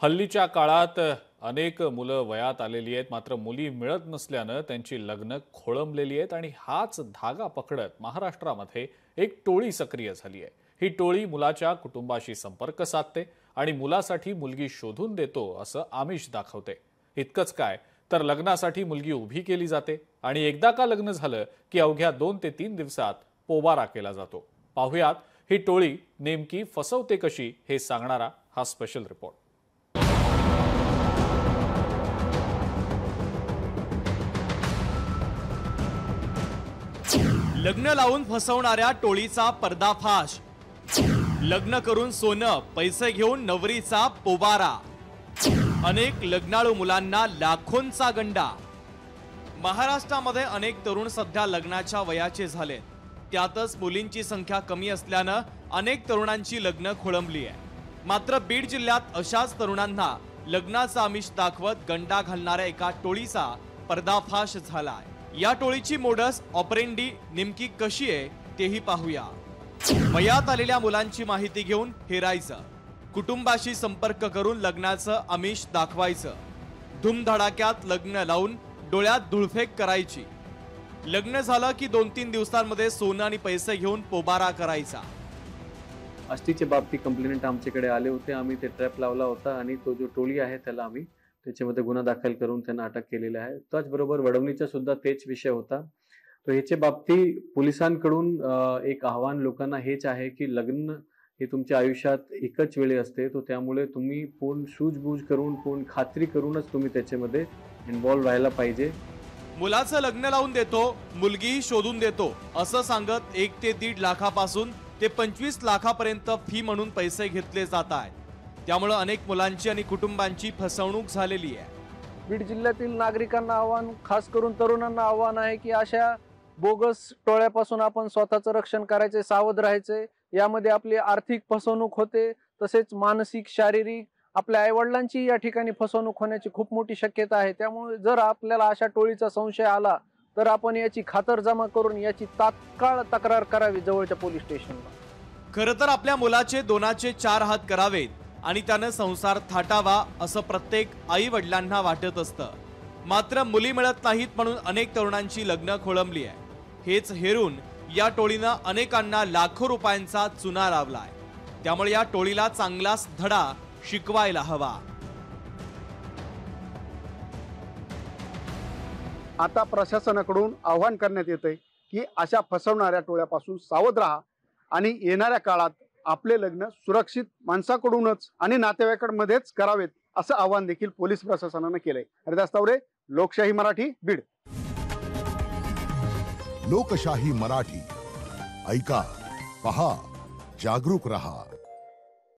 हल्लीच्या काळात अनेक मुलं वयात आलेली आहेत, मात्र मुली मिळत नसल्यानं त्यांची लग्न खोळंबलेली आहेत आणि हाच धागा पकडत महाराष्ट्रामध्ये एक टोळी सक्रिय झाली आहे। ही टोळी मुलाच्या कुटुंबाशी संपर्क साधते आणि मुलासाठी मुलगी शोधून देतो असं आमिष दाखवते। इतकंच काय तर लग्नासाठी मुलगी उभी केली जाते आणि एकदा का लग्न झालं की अवघ्या 2 ते 3 दिवसात पोबारा केला जातो। पाहुयात ही टोळी नेमकी फसवते कशी हे सांगणारा हा स्पेशल रिपोर्ट। लग्न लावून फसवणाऱ्या टोळीचा पर्दाफाश। लग्न करून सोनं पैसे घेऊन नवरीचा पोबारा। अनेक लग्नाळू मुलांना लाखोंचा गंडा। महाराष्ट्रामध्ये अनेक तरुण सध्या लग्नाच्या वयाचे झालेत, त्यातच मुलींची संख्या कमी असल्यानं अनेक तरुणांची लग्न खोळंबली आहे। मात्र बीड जिल्ह्यात अशाच तरुणांना लग्नाचा आमिष दाखवत गंडा घालणाऱ्या एका टोळीचा पर्दाफाश झाला आहे। या टोळीची मोडस ऑपरेंडी नेमकी कशी आहे तेही पाहूया। वयात आलेल्या मुलांची माहिती घेऊन हेरायचं, कुटुंबाशी संपर्क करून लग्नाचं आमिष दाखवायचं, धुमधडाक्यात लग्न लावून डोळ्यात धुळफेक करायची, लग्न झालं की 2-3 दिवसांमध्ये सोनं आणि पैसे घेऊन पोबारा करायचा। आष्टीच्या बाबतीत कंप्लेंट आमच्याकडे आले होते। आम्ही ते ट्रॅप लावला होता आणि तो जो टोळी आहे त्याला आम्ही त्याच्यामध्ये गुन्हा दाखल करून त्यांना अटक केलेली आहे। त्याचबरोबर वडवणीचा सुद्धा तेच विषय होता। तो ह्याच्या बाबतीत पोलिसांकडून एक आव्हान लोकांना हेच आहे की लग्न हे तुमच्या आयुष्यात एकच वेळी असते, तो त्यामुळे तुम्ही पूर्ण सूझबूझ करून पूर्ण खात्री करूनच तुम्ही त्याच्यामध्ये इन्व्हॉल्व व्हायला पाहिजे। मुलाचं लग्न लावून देतो, मुलगीही शोधून देतो असं सांगत 1 ते 1.5 लाखापासून ते 25 लाखापर्यंत फी म्हणून पैसे घेतले जात आहेत। त्यामुळे अनेक मुलांची आणि कुटुंबांची फसवणूक झालेली आहे। बीड जिल्ह्यातील नागरिकांना आव्हान, खास करून तरुणांना आव्हान आहे की अशा बोगस टोळ्यापासून आपण स्वतःचं रक्षण करायचे, सावध राहायचे। यामध्ये आपली आर्थिक फसवणूक होते, तसेच मानसिक, शारीरिक, आपल्या आईवडिलांची या ठिकाणी फसवणूक होण्याची खूप मोठी शक्यता आहे। त्यामुळे जर आपल्याला अशा टोळीचा संशय आला तर आपण याची खातरजमा करून याची तात्काळ तक्रार करावी जवळच्या पोलीस स्टेशनला। खरं तर आपल्या मुलाचे 2चे 4 हात करावेत आणि त्यानं संसार थाटावा असं प्रत्येक आई वडिलांना वाटत असतं। मात्र मुली मिळत नाहीत म्हणून अनेक तरुणांची लग्न खोळंबली आहे। हेच हेरून या टोळीनं अनेकांना लाखो रुपयांचा चुना लावलाय। त्यामुळे या टोळीला चांगलाच धडा शिकवायला हवा। आता प्रशासनाकडून आवाहन करण्यात येतंय की अशा फसवणाऱ्या टोळ्यापासून सावध राहा आणि येणाऱ्या काळात आपले लग्न सुरक्षित माणसाकडूनच आणि नातेवाईकांमध्येच करावेत असं आवाहन देखील पोलीस प्रशासनाने केलंय। हरिदास तावरे, लोकशाही मराठी, बीड। लोकशाही मराठी, ऐका, पहा, जागरूक रहा।